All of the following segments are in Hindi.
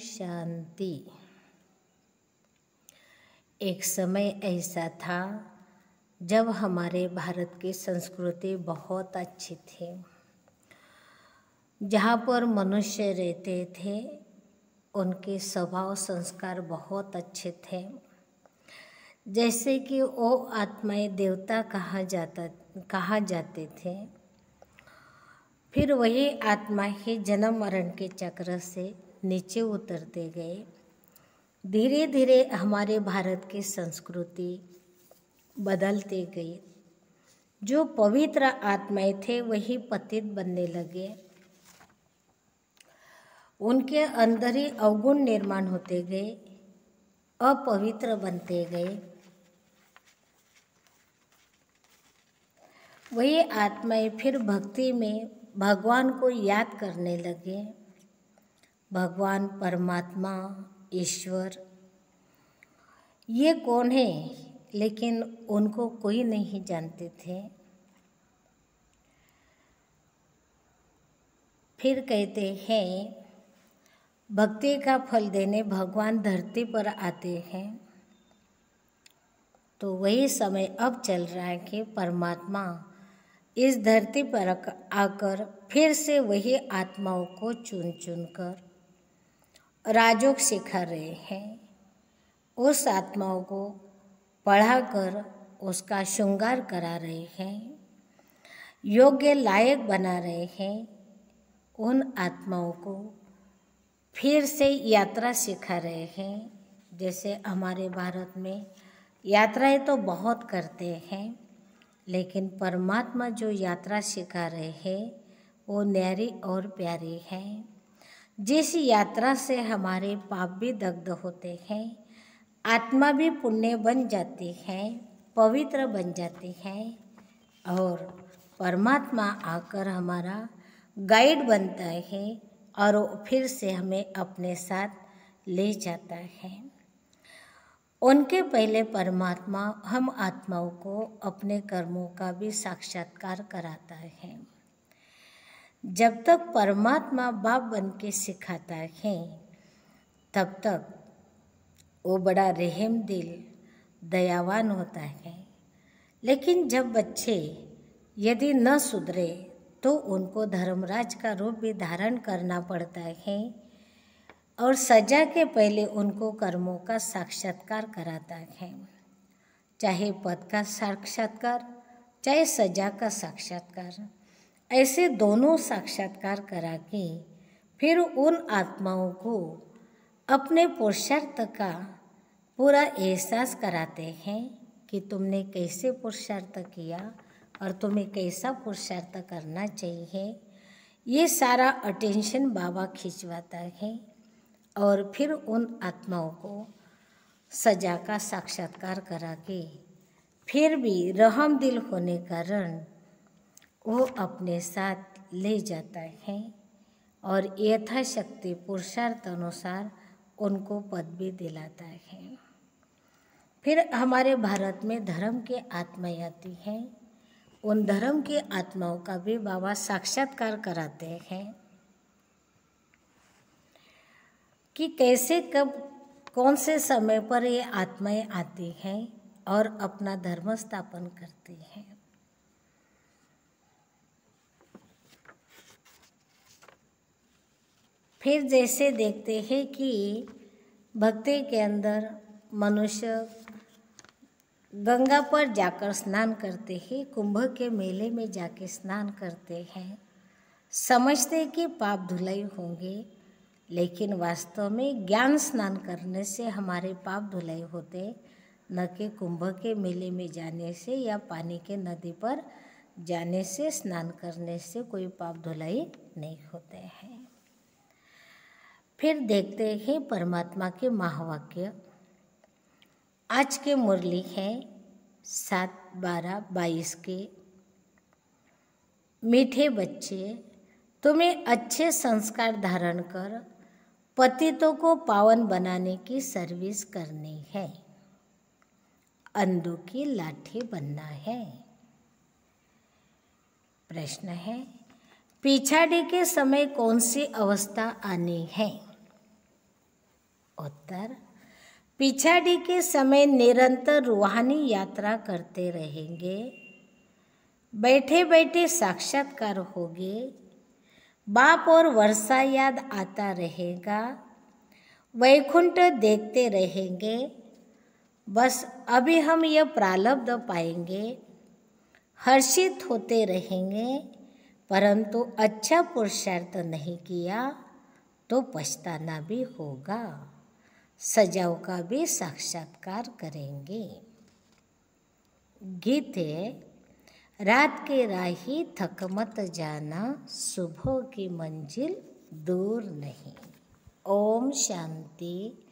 शांति। एक समय ऐसा था जब हमारे भारत की संस्कृति बहुत अच्छी थी। जहाँ पर मनुष्य रहते थे उनके स्वभाव संस्कार बहुत अच्छे थे। जैसे कि वो आत्माएं देवता कहा जाते थे। फिर वही आत्मा ही जन्म मरण के चक्र से नीचे उतरते गए। धीरे धीरे हमारे भारत की संस्कृति बदलते गई। जो पवित्र आत्माएं थे वही पतित बनने लगे। उनके अंदर ही अवगुण निर्माण होते गए, अपवित्र बनते गए। वही आत्माएं फिर भक्ति में भगवान को याद करने लगे। भगवान परमात्मा ईश्वर ये कौन है, लेकिन उनको कोई नहीं जानते थे। फिर कहते हैं भक्ति का फल देने भगवान धरती पर आते हैं। तो वही समय अब चल रहा है कि परमात्मा इस धरती पर आकर फिर से वही आत्माओं को चुन चुन कर राजयोग सिखा रहे हैं। उस आत्माओं को पढ़ाकर उसका श्रृंगार करा रहे हैं, योग्य लायक बना रहे हैं। उन आत्माओं को फिर से यात्रा सिखा रहे हैं। जैसे हमारे भारत में यात्राएं तो बहुत करते हैं, लेकिन परमात्मा जो यात्रा सिखा रहे हैं वो न्यारी और प्यारी है। जिस यात्रा से हमारे पाप भी दग्ध होते हैं, आत्मा भी पुण्य बन जाती है, पवित्र बन जाती है और परमात्मा आकर हमारा गाइड बनता है और फिर से हमें अपने साथ ले जाता है। उनके पहले परमात्मा हम आत्माओं को अपने कर्मों का भी साक्षात्कार कराता है। जब तक परमात्मा बाप बन के सिखाता है तब तक वो बड़ा रहम दिल दयावान होता है। लेकिन जब बच्चे यदि न सुधरे तो उनको धर्मराज का रूप भी धारण करना पड़ता है और सजा के पहले उनको कर्मों का साक्षात्कार कराता है। चाहे पद का साक्षात्कार, चाहे सजा का साक्षात्कार, ऐसे दोनों साक्षात्कार करा के फिर उन आत्माओं को अपने पुरुषार्थ का पूरा एहसास कराते हैं कि तुमने कैसे पुरुषार्थ किया और तुम्हें कैसा पुरुषार्थ करना चाहिए। ये सारा अटेंशन बाबा खिंचवाता है और फिर उन आत्माओं को सजा का साक्षात्कार करा के फिर भी रहम दिल होने कारण वो अपने साथ ले जाता है और यथाशक्ति पुरुषार्थ अनुसार उनको पद भी दिलाता है। फिर हमारे भारत में धर्म की आत्माएं आती हैं। उन धर्म की आत्माओं का भी बाबा साक्षात्कार कराते हैं कि कैसे कब कौन से समय पर ये आत्माएं आती हैं और अपना धर्म स्थापन करती हैं। फिर जैसे देखते हैं कि भक्ति के अंदर मनुष्य गंगा पर जाकर स्नान करते हैं, कुंभ के मेले में जाके स्नान करते हैं, समझते कि पाप धुलाई होंगे, लेकिन वास्तव में ज्ञान स्नान करने से हमारे पाप धुलाई होते, न कि कुंभ के मेले में जाने से या पानी के नदी पर जाने से, स्नान करने से कोई पाप धुलाई नहीं होते हैं। फिर देखते हैं परमात्मा के महावाक्य। आज के मुरली है 7/12/22 के। मीठे बच्चे, तुम्हें अच्छे संस्कार धारण कर पतितों को पावन बनाने की सर्विस करनी है, अंधों की लाठी बनना है। प्रश्न है, पिछाड़ी के समय कौन सी अवस्था आनी है? उत्तर, पिछाड़ी के समय निरंतर रूहानी यात्रा करते रहेंगे, बैठे बैठे साक्षात्कार होगे, बाप और वर्षा याद आता रहेगा, वैकुंठ देखते रहेंगे। बस अभी हम यह प्रारब्ध पाएंगे, हर्षित होते रहेंगे, परंतु अच्छा पुरुषार्थ नहीं किया तो पछताना भी होगा, सजाओं का भी साक्षात्कार करेंगे। गीत है, रात के राही थक मत जाना, सुबह की मंजिल दूर नहीं। ओम शांति।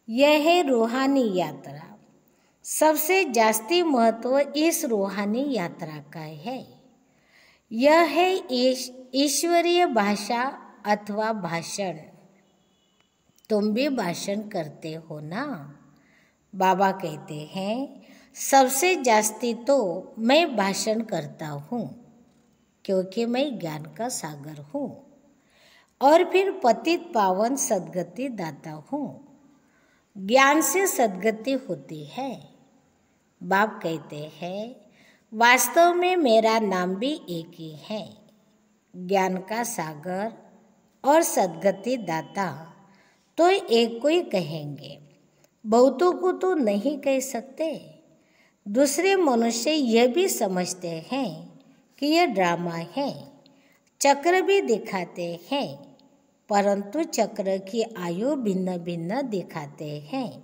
यह है रूहानी यात्रा। सबसे जास्ती महत्व इस रूहानी यात्रा का है। यह है ईश्वरीय भाषा अथवा भाषण। तुम भी भाषण करते हो ना। बाबा कहते हैं सबसे जास्ती तो मैं भाषण करता हूँ, क्योंकि मैं ज्ञान का सागर हूँ और फिर पतित पावन सद्गति दाता हूँ। ज्ञान से सद्गति होती है। बाप कहते हैं वास्तव में मेरा नाम भी एक ही है, ज्ञान का सागर और सद्गति दाता। तो एक को ही कहेंगे, बहुतों को तो नहीं कह सकते। दूसरे मनुष्य यह भी समझते हैं कि यह ड्रामा है, चक्र भी दिखाते हैं, परंतु चक्र की आयु भिन्न भिन्न दिखाते हैं।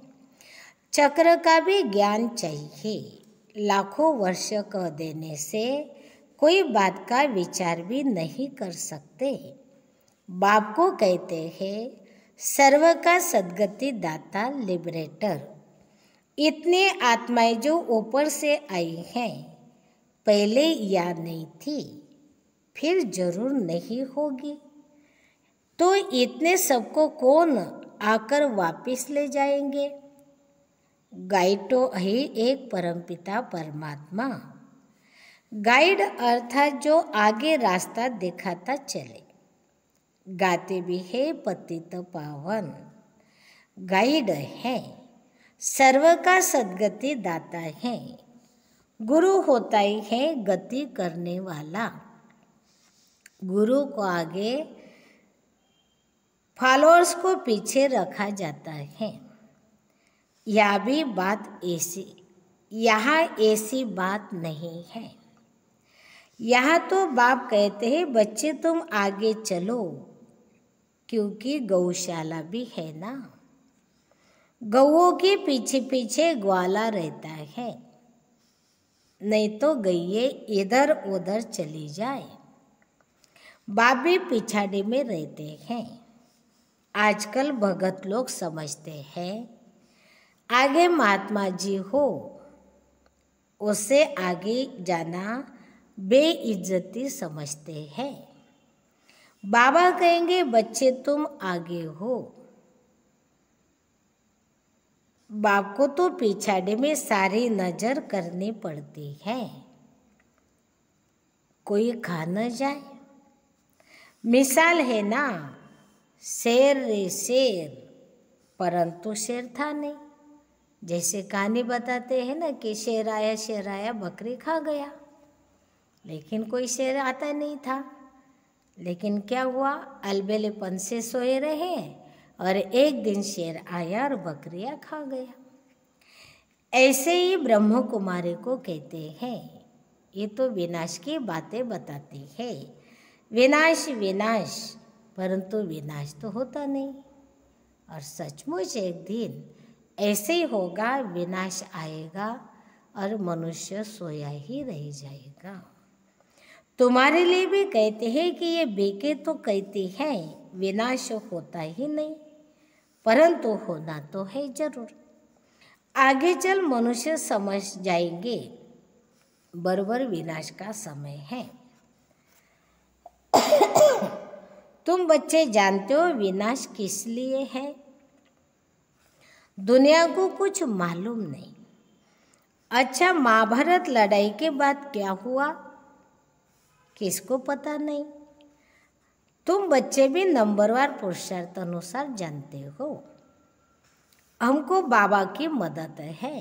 चक्र का भी ज्ञान चाहिए। लाखों वर्ष कह देने से कोई बात का विचार भी नहीं कर सकते। बाप को कहते हैं सर्व का सद्गति दाता, लिबरेटर। इतने आत्माएं जो ऊपर से आई हैं, पहले याद नहीं थी, फिर जरूर नहीं होगी, तो इतने सबको कौन आकर वापिस ले जाएंगे? गाइड तो है एक परमपिता परमात्मा। गाइड अर्थात जो आगे रास्ता दिखाता चले। गाते भी है पतित पावन। गाइड है, सर्व का सद्गति दाता है। गुरु होता ही है गति करने वाला। गुरु को आगे, फॉलोअर्स को पीछे रखा जाता है। यह भी बात ऐसी, यहाँ ऐसी बात नहीं है। यहाँ तो बाप कहते हैं बच्चे तुम आगे चलो, क्योंकि गौशाला भी है ना। गौओं के पीछे पीछे ग्वाला रहता है, नहीं तो गईये इधर उधर चली जाए। बाप भी पिछाड़ी में रहते हैं। आजकल भगत लोग समझते हैं आगे महात्मा जी हो, उससे आगे जाना बेइज्जती समझते हैं। बाबा कहेंगे बच्चे तुम आगे हो। बाप को तो पिछाड़ी में सारी नजर करनी पड़ती है, कोई खा न जाए। मिसाल है ना, शेर रे शेर, परंतु शेर था नहीं। जैसे कहानी बताते हैं ना कि शेर आया बकरी खा गया, लेकिन कोई शेर आता नहीं था। लेकिन क्या हुआ, अलबेलेपन से सोए रहे और एक दिन शेर आया और बकरियां खा गया। ऐसे ही ब्रह्म कुमारी को कहते हैं, ये तो विनाश की बातें बताती है। विनाश विनाश, परंतु विनाश तो होता नहीं। और सचमुच एक दिन ऐसे ही होगा, विनाश आएगा और मनुष्य सोया ही रह जाएगा। तुम्हारे लिए भी कहते हैं कि ये बेके तो कहती हैं विनाश होता ही नहीं, परंतु होना तो है जरूर। आगे चल मनुष्य समझ जाएंगे बरोबर विनाश का समय है। तुम बच्चे जानते हो विनाश किस लिए है? दुनिया को कुछ मालूम नहीं। अच्छा, महाभारत लड़ाई के बाद क्या हुआ, किसको पता नहीं। तुम बच्चे भी नंबरवार पुरुषार्थ अनुसार जानते हो। हमको बाबा की मदद है।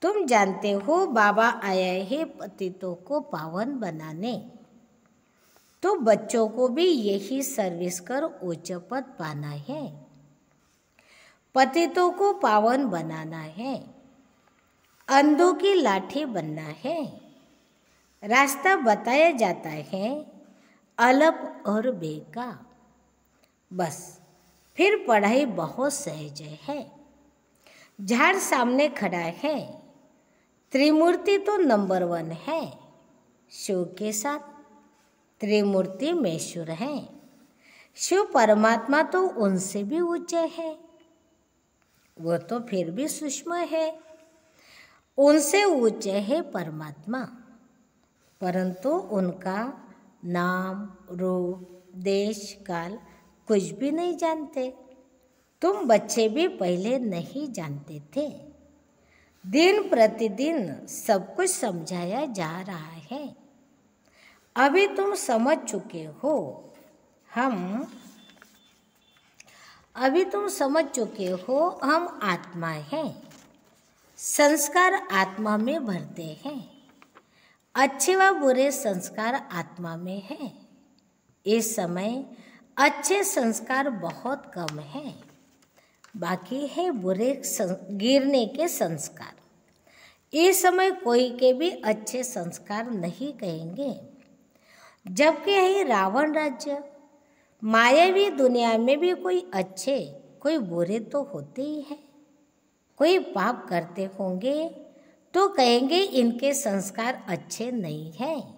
तुम जानते हो बाबा आया है पतितों को पावन बनाने, तो बच्चों को भी यही सर्विस कर उच्च पद पाना है। पतितों को पावन बनाना है, अंधों की लाठी बनना है। रास्ता बताया जाता है अलप और बेका, बस फिर पढ़ाई बहुत सहज है। झाड़ सामने खड़ा है, त्रिमूर्ति तो नंबर 1 है। शिव के साथ त्रिमूर्ति महेश्वर है। शिव परमात्मा तो उनसे भी ऊंचे है, वो तो फिर भी सूक्ष्म है। उनसे ऊंचे है परमात्मा, परंतु उनका नाम, रूप, देश, काल कुछ भी नहीं जानते। तुम बच्चे भी पहले नहीं जानते थे। दिन प्रतिदिन सब कुछ समझाया जा रहा है। अभी तुम समझ चुके हो। हम आत्मा हैं। संस्कार आत्मा में भरते हैं। अच्छे व बुरे संस्कार आत्मा में हैं। इस समय अच्छे संस्कार बहुत कम हैं, बाकी है बुरे गिरने के संस्कार। इस समय कोई के भी अच्छे संस्कार नहीं कहेंगे, जबकि है रावण राज्य। मायावी दुनिया में भी कोई अच्छे कोई बुरे तो होते ही हैं। कोई पाप करते होंगे तो कहेंगे इनके संस्कार अच्छे नहीं हैं।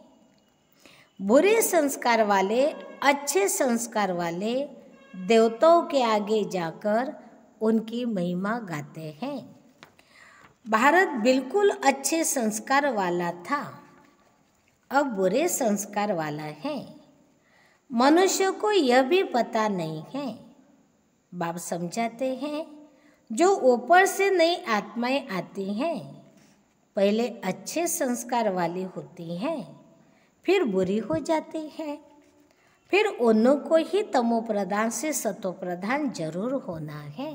बुरे संस्कार वाले अच्छे संस्कार वाले देवताओं के आगे जाकर उनकी महिमा गाते हैं। भारत बिल्कुल अच्छे संस्कार वाला था, अब बुरे संस्कार वाला है। मनुष्य को यह भी पता नहीं है। बाप समझाते हैं जो ऊपर से नई आत्माएं आती हैं, पहले अच्छे संस्कार वाली होती हैं, फिर बुरी हो जाती है। फिर उन्हों को ही तमो प्रधान से सतो प्रधान जरूर होना है।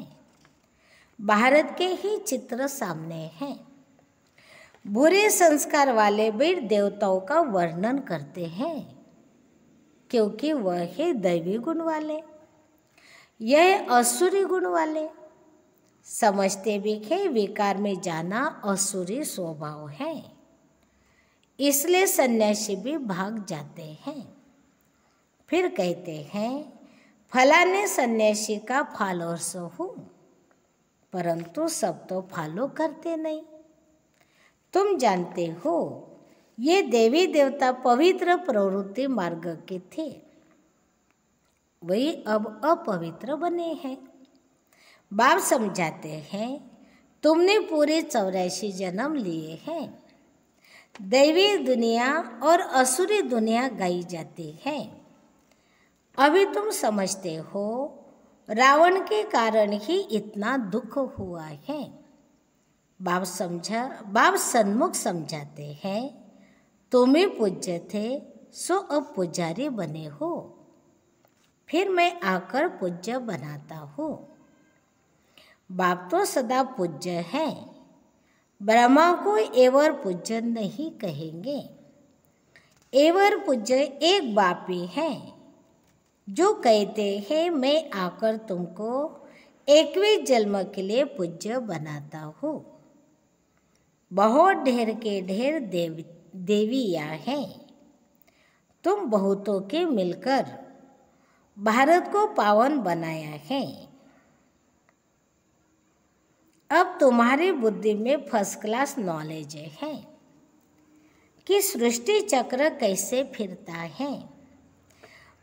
भारत के ही चित्र सामने हैं। बुरे संस्कार वाले भी देवताओं का वर्णन करते हैं, क्योंकि वह है दैवी गुण वाले, यह असुरी गुण वाले। समझते भी है विकार में जाना असुरी स्वभाव है, इसलिए सन्यासी भी भाग जाते हैं। फिर कहते हैं फलाने सन्यासी का फॉलोअर्स हूँ, परंतु सब तो फॉलो करते नहीं। तुम जानते हो ये देवी देवता पवित्र प्रवृत्ति मार्ग के थे, वही अब अपवित्र बने हैं। बाप समझाते हैं तुमने पूरे 84 जन्म लिए हैं। दैवी दुनिया और असुरी दुनिया गाई जाती है। अभी तुम समझते हो रावण के कारण ही इतना दुख हुआ है। बाप सन्मुख समझाते हैं तुम ही पूज्य थे, सो अब पुजारी बने हो, फिर मैं आकर पूज्य बनाता हूँ। बाप तो सदा पूज्य है, ब्रह्मा को एवर पूज्य नहीं कहेंगे। एवर पूज्य एक बाप ही है जो कहते हैं मैं आकर तुमको 21 जन्म के लिए पूज्य बनाता हूँ। बहुत ढेर के ढेर देवियाँ हैं, तुम बहुतों के मिलकर भारत को पावन बनाया है। अब तुम्हारी बुद्धि में फर्स्ट क्लास नॉलेज है कि सृष्टि चक्र कैसे फिरता है।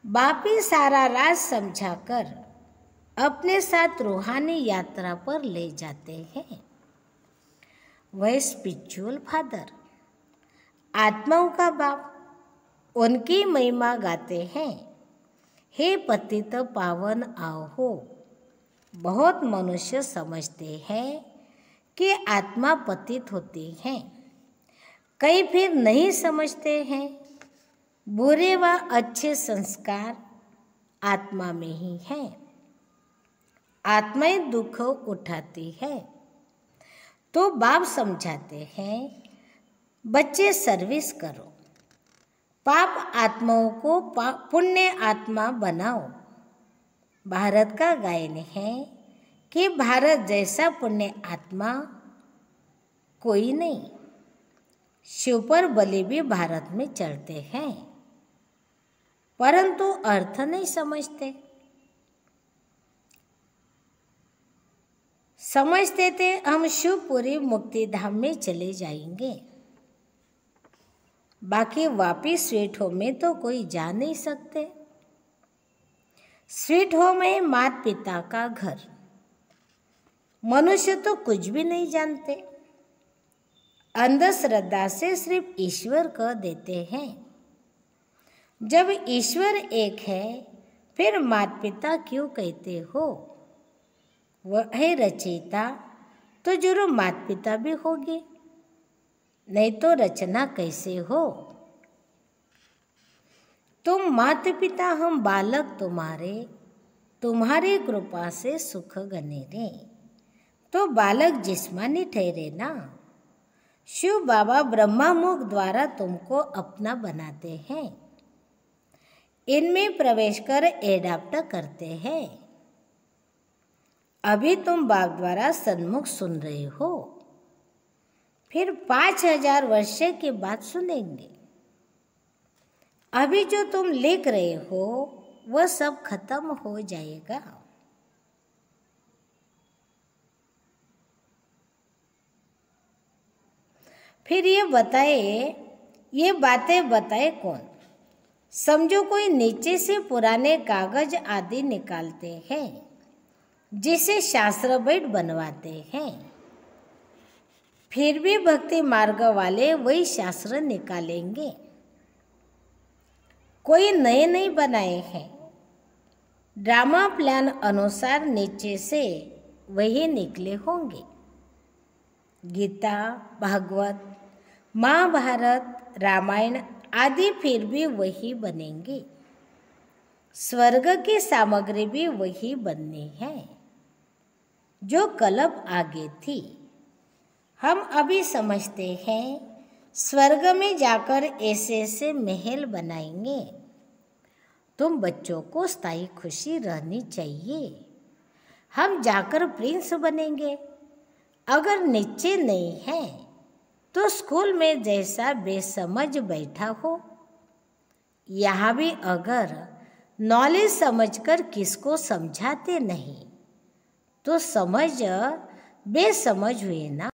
बापी सारा राज समझाकर अपने साथ रूहानी यात्रा पर ले जाते हैं। वह स्पिरिचुअल फादर, आत्माओं का बाप, उनकी महिमा गाते हैं। हे पतित पावन आओ हो। बहुत मनुष्य समझते हैं कि आत्मा पतित होती है, कई फिर नहीं समझते हैं बुरे व अच्छे संस्कार आत्मा में ही हैं। आत्माएं दुख उठाती है तो बाप समझाते हैं बच्चे सर्विस करो, पाप आत्माओं को पुण्य आत्मा बनाओ। भारत का गायन है कि भारत जैसा पुण्य आत्मा कोई नहीं। शिव पर बलि भी भारत में चढ़ते हैं, परंतु अर्थ नहीं समझते। समझते थे हम शिवपुरी मुक्ति धाम में चले जाएंगे, बाकी वापिस स्वीट होम में तो कोई जा नहीं सकते। स्वीट होम है माता पिता का घर। मनुष्य तो कुछ भी नहीं जानते, अंधश्रद्धा से सिर्फ ईश्वर कह देते हैं। जब ईश्वर एक है फिर माता पिता क्यों कहते हो? वह है रचयिता, तो जरूर माता पिता भी होंगे, नहीं तो रचना कैसे हो? तुम माता पिता, हम बालक तुम्हारे, तुम्हारी कृपा से सुख गनेरे। तो बालक जिस्मानी ठहरे ना। शिव बाबा ब्रह्मा मुख द्वारा तुमको अपना बनाते हैं, इनमें प्रवेश कर एडाप्ट करते हैं। अभी तुम बाप द्वारा सन्मुख सुन रहे हो, फिर 5000 वर्ष के बाद सुनेंगे। अभी जो तुम लिख रहे हो वह सब खत्म हो जाएगा। फिर ये बातें बताए कौन? समझो कोई नीचे से पुराने कागज आदि निकालते हैं, जिसे शास्त्र बैठ बनवाते हैं। फिर भी भक्ति मार्ग वाले वही शास्त्र निकालेंगे, कोई नए नहीं बनाए हैं। ड्रामा प्लान अनुसार नीचे से वही निकले होंगे। गीता, भागवत, महाभारत, रामायण आदि फिर भी वही बनेंगे। स्वर्ग की सामग्री भी वही बननी है जो कल्प आगे थी। हम अभी समझते हैं स्वर्ग में जाकर ऐसे ऐसे महल बनाएंगे। तुम बच्चों को स्थायी खुशी रहनी चाहिए। हम जाकर प्रिंस बनेंगे। अगर नीचे नहीं है तो स्कूल में जैसा बेसमझ बैठा हो, यहाँ भी अगर नॉलेज समझकर किसको समझाते नहीं तो समझ बेसमझ हुए ना।